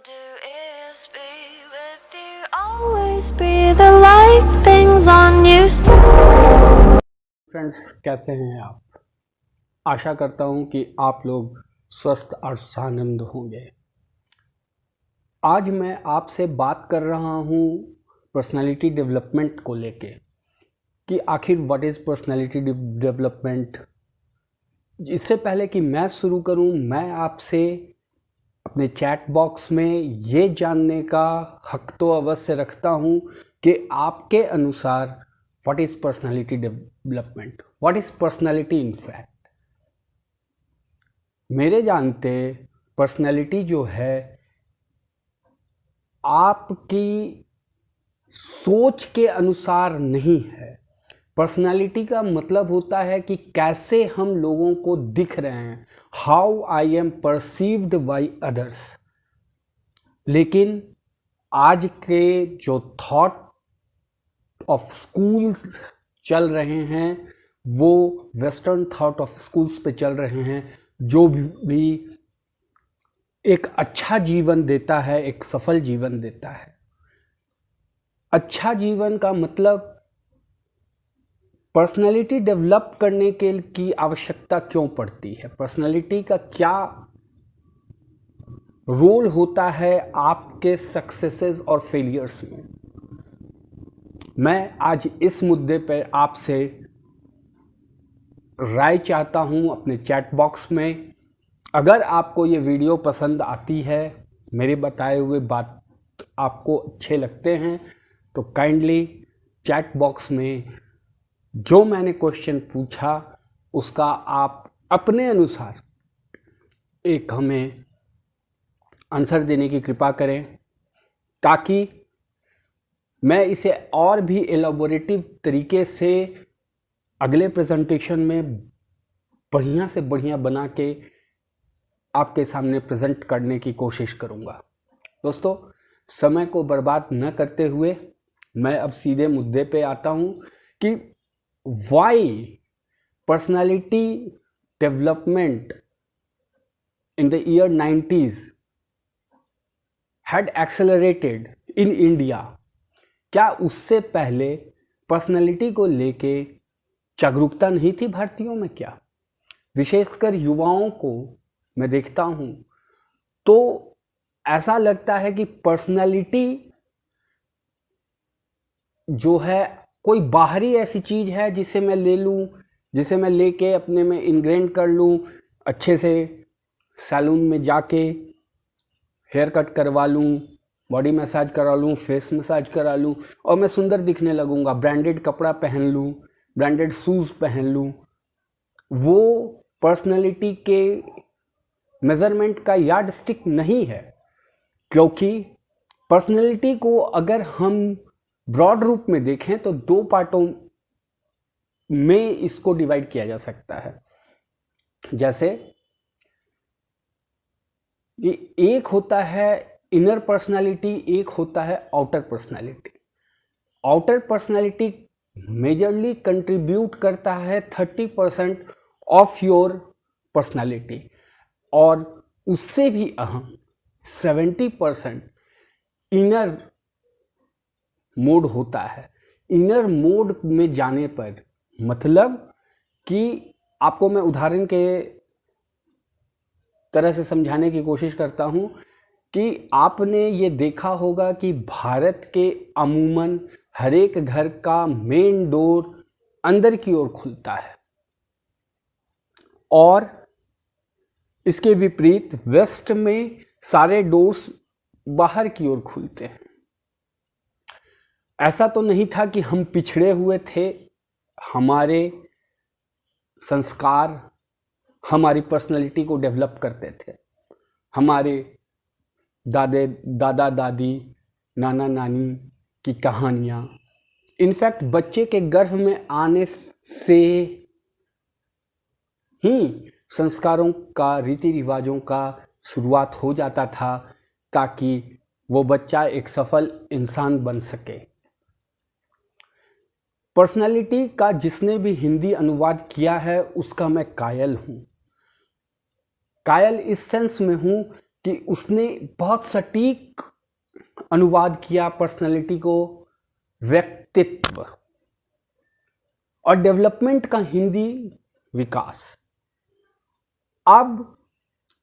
do is be with you, always be the light things on used to. Friends, कैसे हैं आप? आशा करता हूं कि आप लोग स्वस्थ और सानंद होंगे। आज मैं आपसे बात कर रहा हूं पर्सनालिटी डेवलपमेंट को लेके कि आखिर व्हाट इज़ पर्सनालिटी डेवलपमेंट। इससे पहले कि मैं शुरू करूं, मैं आपसे अपने चैट बॉक्स में ये जानने का हक तो अवश्य रखता हूं कि आपके अनुसार what is personality development, what is personality in fact. मेरे जानते पर्सनालिटी जो है आपकी सोच के अनुसार नहीं है। पर्सनालिटी का मतलब होता है कि कैसे हम लोगों को दिख रहे हैं, how I am perceived by others. लेकिन आज के जो थॉट ऑफ स्कूल्स चल रहे हैं वो वेस्टर्न थॉट ऑफ स्कूल्स पे चल रहे हैं, जो भी एक अच्छा जीवन देता है, एक सफल जीवन देता है। अच्छा जीवन का मतलब पर्सनालिटी डेवलप करने के की आवश्यकता क्यों पड़ती है, पर्सनालिटी का क्या रोल होता है आपके सक्सेसेस और फेलियर्स में। मैं आज इस मुद्दे पर आपसे राय चाहता हूं अपने चैट बॉक्स में। अगर आपको ये वीडियो पसंद आती है, मेरे बताए हुए बात आपको अच्छे लगते हैं, तो काइंडली चैट बॉक्स में जो मैंने क्वेश्चन पूछा उसका आप अपने अनुसार एक हमें आंसर देने की कृपा करें, ताकि मैं इसे और भी एलाबोरेटिव तरीके से अगले प्रेजेंटेशन में बढ़िया से बढ़िया बना के आपके सामने प्रेजेंट करने की कोशिश करूँगा। दोस्तों, समय को बर्बाद न करते हुए मैं अब सीधे मुद्दे पे आता हूँ कि why personality development in the year 90s had accelerated in India। क्या उससे पहले पर्सनालिटी को लेके जागरूकता नहीं थी भारतीयों में? क्या विशेषकर युवाओं को मैं देखता हूं तो ऐसा लगता है कि पर्सनालिटी जो है कोई बाहरी ऐसी चीज है जिसे मैं ले लूं, जिसे मैं लेके अपने में इनग्रेन कर लूं, अच्छे से सैलून में जाके हेयर कट करवा लूं, बॉडी मसाज करा लूं, फेस मसाज करा लूं और मैं सुंदर दिखने लगूंगा, ब्रांडेड कपड़ा पहन लूं, ब्रांडेड शूज पहन लूं। वो पर्सनालिटी के मेजरमेंट का यार्ड स्टिक नहीं है, क्योंकि पर्सनालिटी को अगर हम ब्रॉड रूप में देखें तो दो पार्टों में इसको डिवाइड किया जा सकता है। जैसे ये एक होता है इनर पर्सनालिटी, एक होता है outer personality. Outer personality majorly contribute करता है 30% ऑफ योर पर्सनालिटी, और उससे भी अहम 70% इनर मोड होता है। इनर मोड में जाने पर मतलब कि आपको मैं उदाहरण के तरह से समझाने की कोशिश करता हूं कि आपने ये देखा होगा कि भारत के अमूमन हर एक घर का मेन डोर अंदर की ओर खुलता है, और इसके विपरीत वेस्ट में सारे डोर्स बाहर की ओर खुलते हैं। ऐसा तो नहीं था कि हम पिछड़े हुए थे, हमारे संस्कार हमारी पर्सनालिटी को डेवलप करते थे। हमारे दादा दादी, नाना नानी की कहानियाँ, इनफैक्ट बच्चे के गर्भ में आने से ही संस्कारों का, रीति रिवाजों का शुरुआत हो जाता था, ताकि वो बच्चा एक सफल इंसान बन सके। पर्सनालिटी का जिसने भी हिंदी अनुवाद किया है उसका मैं कायल हूँ। कायल इस सेंस में हूँ कि उसने बहुत सटीक अनुवाद किया पर्सनालिटी को व्यक्तित्व, और डेवलपमेंट का हिंदी विकास। अब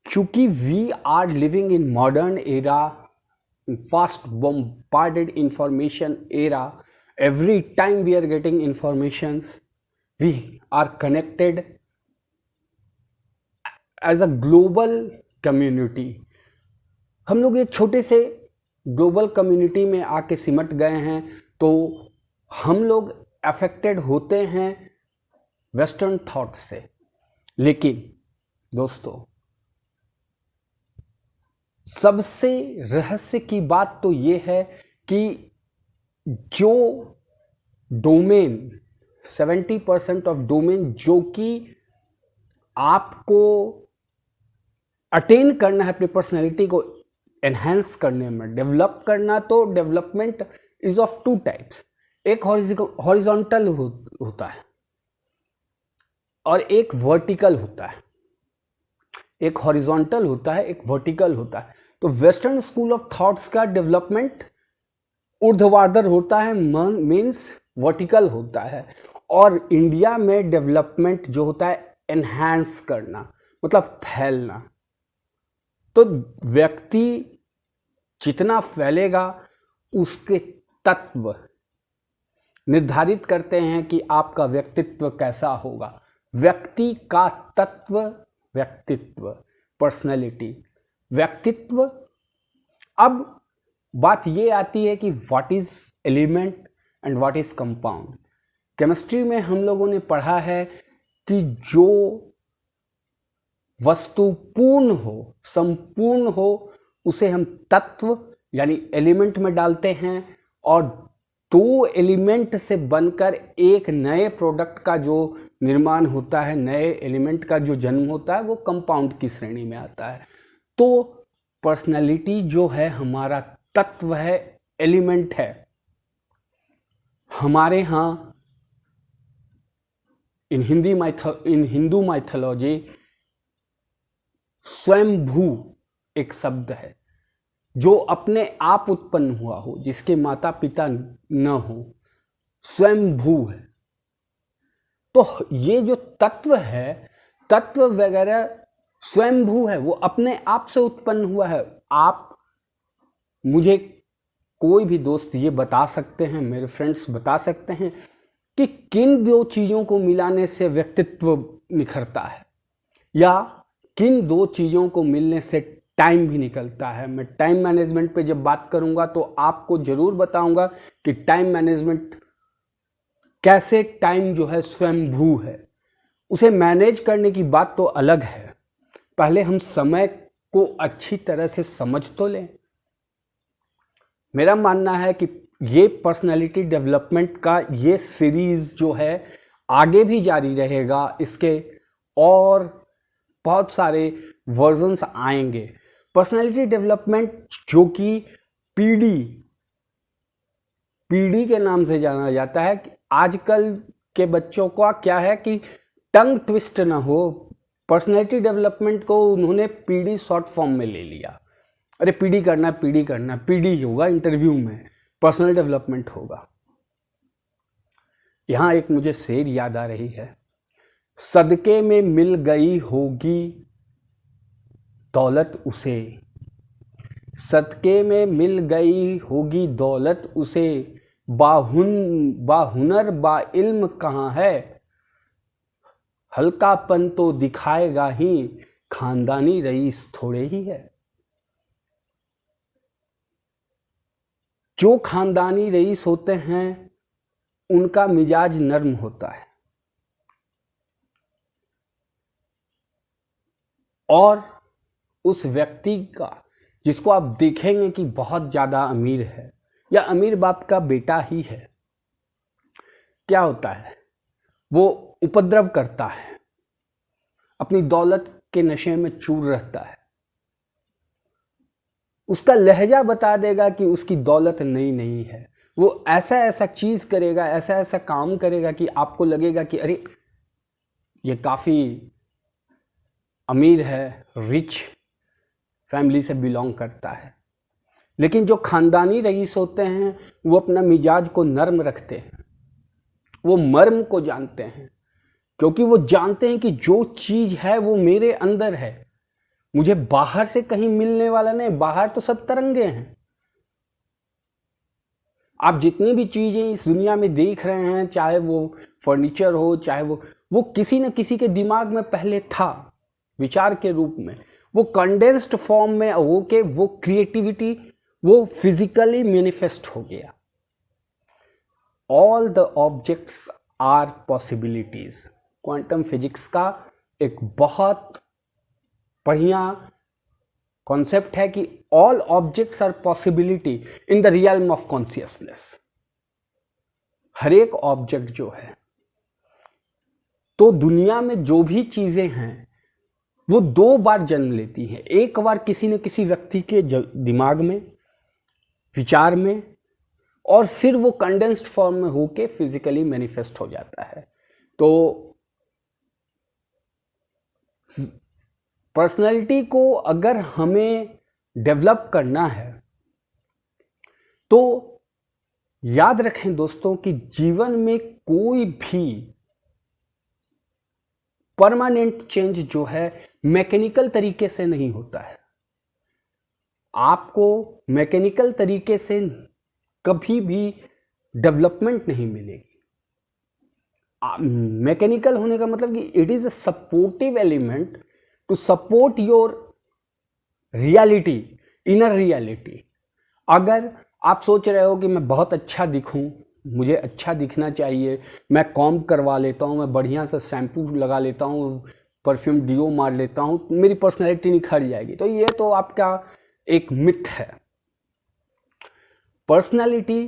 चूंकि we are living in modern era, fast bombarded information era, every time we are getting informations, we are connected as a global community। हम लोग एक छोटे से ग्लोबल कम्युनिटी में आके सिमट गए हैं, तो हम लोग अफेक्टेड होते हैं वेस्टर्न थॉट से। लेकिन दोस्तों, सबसे रहस्य की बात तो ये है कि जो डोमेन 70% ऑफ डोमेन जो कि आपको अटेन करना है, अपनी पर्सनैलिटी को एनहेंस करने में, डेवलप करना, तो development is of two types. एक हॉरिजॉन्टल होता है और एक वर्टिकल होता है। एक हॉरिजॉन्टल होता है, एक वर्टिकल होता है। तो वेस्टर्न स्कूल ऑफ थॉट्स का डेवलपमेंट ऊर्ध्वाधर होता है, मीन्स वर्टिकल होता है, और इंडिया में डेवलपमेंट जो होता है एनहांस करना, मतलब फैलना। तो व्यक्ति जितना फैलेगा उसके तत्व निर्धारित करते हैं कि आपका व्यक्तित्व कैसा होगा। व्यक्ति का तत्व व्यक्तित्व, पर्सनैलिटी, व्यक्तित्व। अब बात ये आती है कि what is element and what is compound. Chemistry में हम लोगों ने पढ़ा है कि जो वस्तु पूर्ण हो, संपूर्ण हो, उसे हम तत्व यानी एलिमेंट में डालते हैं, और दो एलिमेंट से बनकर एक नए प्रोडक्ट का जो निर्माण होता है, नए एलिमेंट का जो जन्म होता है, वो कंपाउंड की श्रेणी में आता है। तो पर्सनालिटी जो है हमारा तत्व है, एलिमेंट है। हमारे यहाँ इन हिंदू माइथोलॉजी स्वयंभू एक शब्द है, जो अपने आप उत्पन्न हुआ हो, जिसके माता पिता न हो, स्वयंभू है। तो ये जो तत्व है, तत्व वगैरह स्वयंभू है, वो अपने आप से उत्पन्न हुआ है। आप मुझे कोई भी दोस्त ये बता सकते हैं, मेरे फ्रेंड्स बता सकते हैं कि किन दो चीज़ों को मिलाने से व्यक्तित्व निखरता है, या किन दो चीज़ों को मिलने से टाइम भी निकलता है। मैं टाइम मैनेजमेंट पे जब बात करूंगा तो आपको जरूर बताऊंगा कि टाइम मैनेजमेंट कैसे, टाइम जो है स्वयंभू है, उसे मैनेज करने की बात तो अलग है। पहले हम समय को अच्छी तरह से समझ तो लें। मेरा मानना है कि ये पर्सनालिटी डेवलपमेंट का ये सीरीज जो है आगे भी जारी रहेगा, इसके और बहुत सारे वर्जन्स आएंगे। पर्सनालिटी डेवलपमेंट जो कि पीडी के नाम से जाना जाता है, कि आजकल के बच्चों का क्या है कि टंग ट्विस्ट ना हो, पर्सनालिटी डेवलपमेंट को उन्होंने पीडी शॉर्ट फॉर्म में ले लिया। अरे पीडी करना, पीडी करना, पीडी होगा इंटरव्यू में, पर्सनल डेवलपमेंट होगा। यहां एक मुझे शेर याद आ रही है, सदके में मिल गई होगी दौलत उसे, सदके में मिल गई होगी दौलत उसे, बाहुनर बा इल्म कहाँ है, हल्कापन तो दिखाएगा ही, खानदानी रईस थोड़े ही है। जो खानदानी रईस होते हैं उनका मिजाज नर्म होता है, और उस व्यक्ति का जिसको आप देखेंगे कि बहुत ज़्यादा अमीर है या अमीर बाप का बेटा ही है, क्या होता है, वो उपद्रव करता है, अपनी दौलत के नशे में चूर रहता है। उसका लहजा बता देगा कि उसकी दौलत नहीं है। वो ऐसा ऐसा चीज़ करेगा, ऐसा ऐसा काम करेगा कि आपको लगेगा कि अरे ये काफ़ी अमीर है, रिच फैमिली से बिलोंग करता है। लेकिन जो खानदानी रईस होते हैं वो अपना मिजाज को नर्म रखते हैं, वो मर्म को जानते हैं, क्योंकि वो जानते हैं कि जो चीज़ है वो मेरे अंदर है, मुझे बाहर से कहीं मिलने वाला नहीं। बाहर तो सब तरंगे हैं। आप जितनी भी चीज़ें इस दुनिया में देख रहे हैं, चाहे वो फर्नीचर हो, चाहे वो किसी न किसी के दिमाग में पहले था विचार के रूप में, वो कंडेंस्ड फॉर्म में होके वो क्रिएटिविटी वो फिजिकली मैनिफेस्ट हो गया। All the objects are possibilities. Quantum physics का एक बहुत बढ़िया कॉन्सेप्ट है कि all objects are possibility in the realm of consciousness. हर एक ऑब्जेक्ट जो है, तो दुनिया में जो भी चीजें हैं वो दो बार जन्म लेती हैं। एक बार किसी न किसी व्यक्ति के दिमाग में, विचार में, और फिर वो कंडेंस्ड फॉर्म में होके फिजिकली मैनिफेस्ट हो जाता है। तो पर्सनैलिटी को अगर हमें डेवलप करना है तो याद रखें दोस्तों कि जीवन में कोई भी परमानेंट चेंज जो है मैकेनिकल तरीके से नहीं होता है। आपको मैकेनिकल तरीके से कभी भी डेवलपमेंट नहीं मिलेगी। मैकेनिकल होने का मतलब कि it is a supportive element to support your reality, inner reality. अगर आप सोच रहे हो कि मैं बहुत अच्छा दिखूं, मुझे अच्छा दिखना चाहिए, मैं कॉम्ब करवा लेता हूं, मैं बढ़िया सा शैम्पू लगा लेता हूं, परफ्यूम डिओ मार लेता हूं, मेरी पर्सनैलिटी निखर जाएगी, तो ये तो आपका एक मिथ है। Personality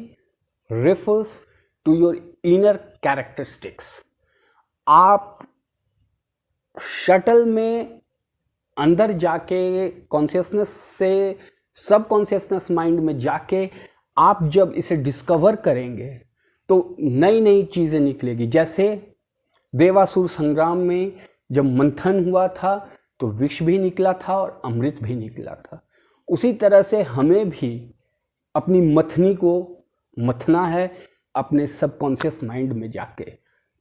refers to your inner characteristics. आप शटल में अंदर जाके कॉन्शियसनेस से सब कॉन्शियसनेस माइंड में जाके आप जब इसे डिस्कवर करेंगे तो नई नई चीज़ें निकलेगी। जैसे देवासुर संग्राम में जब मंथन हुआ था तो विष भी निकला था और अमृत भी निकला था। उसी तरह से हमें भी अपनी मथनी को मथना है अपने सबकॉन्शियस माइंड में जाके,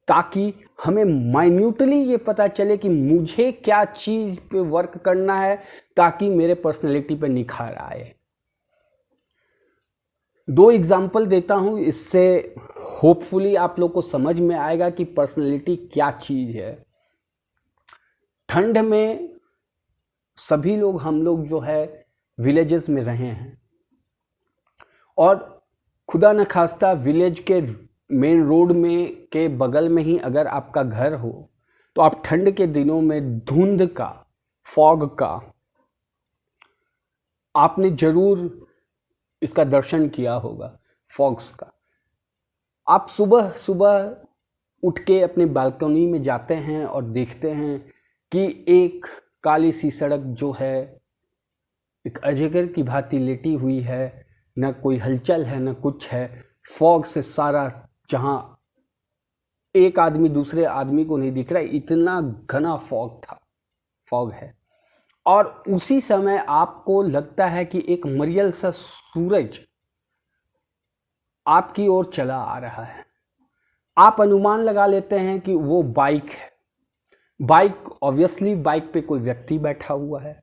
ताकि हमें माइन्यूटली ये पता चले कि मुझे क्या चीज़ पे वर्क करना है ताकि मेरे पर्सनैलिटी पे निखार आए। दो एग्जाम्पल देता हूँ, इससे होपफुली आप लोग को समझ में आएगा कि पर्सनैलिटी क्या चीज़ है। ठंड में सभी लोग, हम लोग जो है विलेजेस में रहे हैं, और खुदा न खास्ता विलेज के मेन रोड में के बगल में ही अगर आपका घर हो तो आप ठंड के दिनों में धुंध का, फॉग का, आपने जरूर इसका दर्शन किया होगा, फॉग्स का। आप सुबह सुबह उठ के अपने बालकनी में जाते हैं और देखते हैं कि एक काली सी सड़क जो है एक अजगर की भांति लेटी हुई है, न कोई हलचल है न कुछ है। फॉग से सारा, जहां एक आदमी दूसरे आदमी को नहीं दिख रहा है, इतना घना फॉग है। और उसी समय आपको लगता है कि एक मरियल सा सूरज आपकी ओर चला आ रहा है। आप अनुमान लगा लेते हैं कि वो बाइक है। बाइक, ऑब्वियसली बाइक पे कोई व्यक्ति बैठा हुआ है,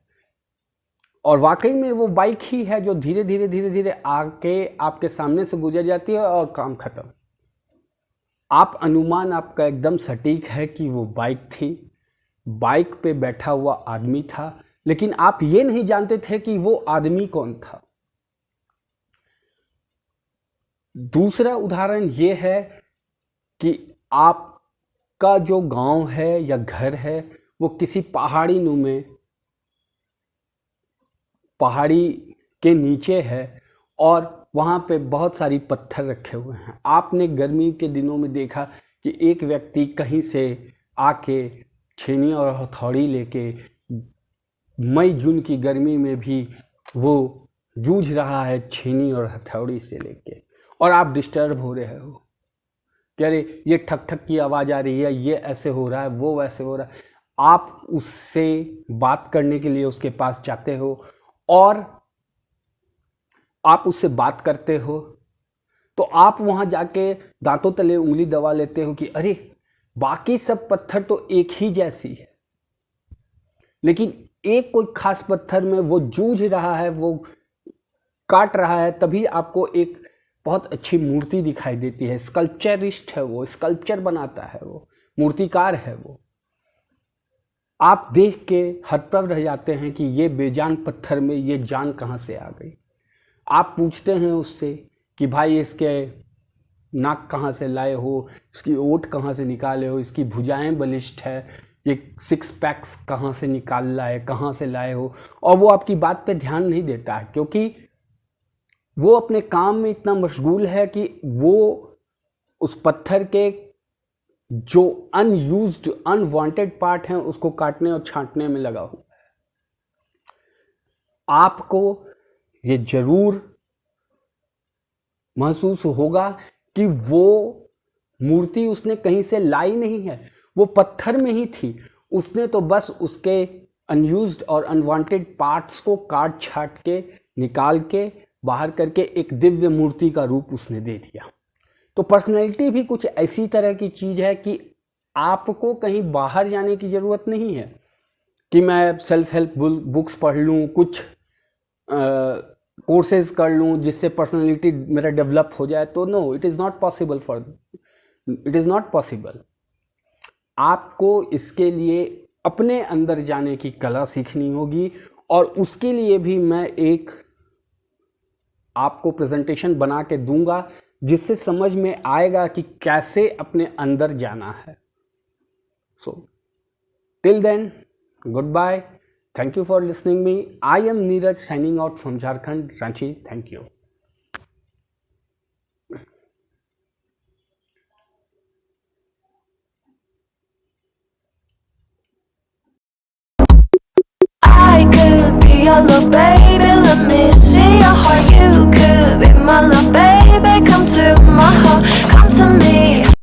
और वाकई में वो बाइक ही है जो धीरे धीरे आके आपके सामने से गुजर जाती है और काम खत्म। आप अनुमान आपका एकदम सटीक है कि वो बाइक थी, बाइक पे बैठा हुआ आदमी था, लेकिन आप ये नहीं जानते थे कि वो आदमी कौन था। दूसरा उदाहरण ये है कि आपका जो गांव है या घर है वो किसी पहाड़ी के नीचे है, और वहाँ पे बहुत सारी पत्थर रखे हुए हैं। आपने गर्मी के दिनों में देखा कि एक व्यक्ति कहीं से आके छेनी और हथौड़ी लेके मई जून की गर्मी में भी वो जूझ रहा है छेनी और हथौड़ी से लेके, और आप डिस्टर्ब हो रहे हो कि अरे ये ठक ठक की आवाज़ आ रही है, ये ऐसे हो रहा है, वो वैसे हो रहा है। आप उससे बात करने के लिए उसके पास जाते हो और आप उससे बात करते हो, तो आप वहां जाके दांतों तले उंगली दबा लेते हो कि अरे बाकी सब पत्थर तो एक ही जैसी है, लेकिन एक कोई खास पत्थर में वो जूझ रहा है, वो काट रहा है, तभी आपको एक बहुत अच्छी मूर्ति दिखाई देती है। स्कल्पचरिस्ट है वो, स्कल्पचर बनाता है वो, मूर्तिकार है वो। आप देख के हतप्रभ रह जाते हैं कि ये बेजान पत्थर में ये जान कहाँ से आ गई। आप पूछते हैं उससे कि भाई इसके नाक कहाँ से लाए हो, इसकी ओट कहाँ से निकाले हो, इसकी भुजाएं बलिष्ठ है, ये 6 पैक्स कहाँ से निकाल लाए, कहाँ से लाए हो। और वो आपकी बात पे ध्यान नहीं देता है, क्योंकि वो अपने काम में इतना मशगूल है कि वो उस पत्थर के जो अनयूज्ड अनवांटेड पार्ट हैं उसको काटने और छांटने में लगा हुआ है। आपको ये जरूर महसूस होगा कि वो मूर्ति उसने कहीं से लाई नहीं है, वो पत्थर में ही थी। उसने तो बस उसके अनयूज्ड और अनवांटेड पार्ट्स को काट छाट के निकाल के बाहर करके एक दिव्य मूर्ति का रूप उसने दे दिया। तो पर्सनैलिटी भी कुछ ऐसी तरह की चीज़ है कि आपको कहीं बाहर जाने की ज़रूरत नहीं है कि मैं सेल्फ हेल्प बुक्स पढ़ लूँ, कुछ कोर्सेज कर लूँ जिससे पर्सनैलिटी मेरा डेवलप हो जाए। तो no, it is not possible. आपको इसके लिए अपने अंदर जाने की कला सीखनी होगी, और उसके लिए भी मैं एक आपको प्रेजेंटेशन बना के दूंगा जिससे समझ में आएगा कि कैसे अपने अंदर जाना है। So till then, good bye, thank you for listening me. I am Neeraj, signing out from Jharkhand, Ranchi. Thank you.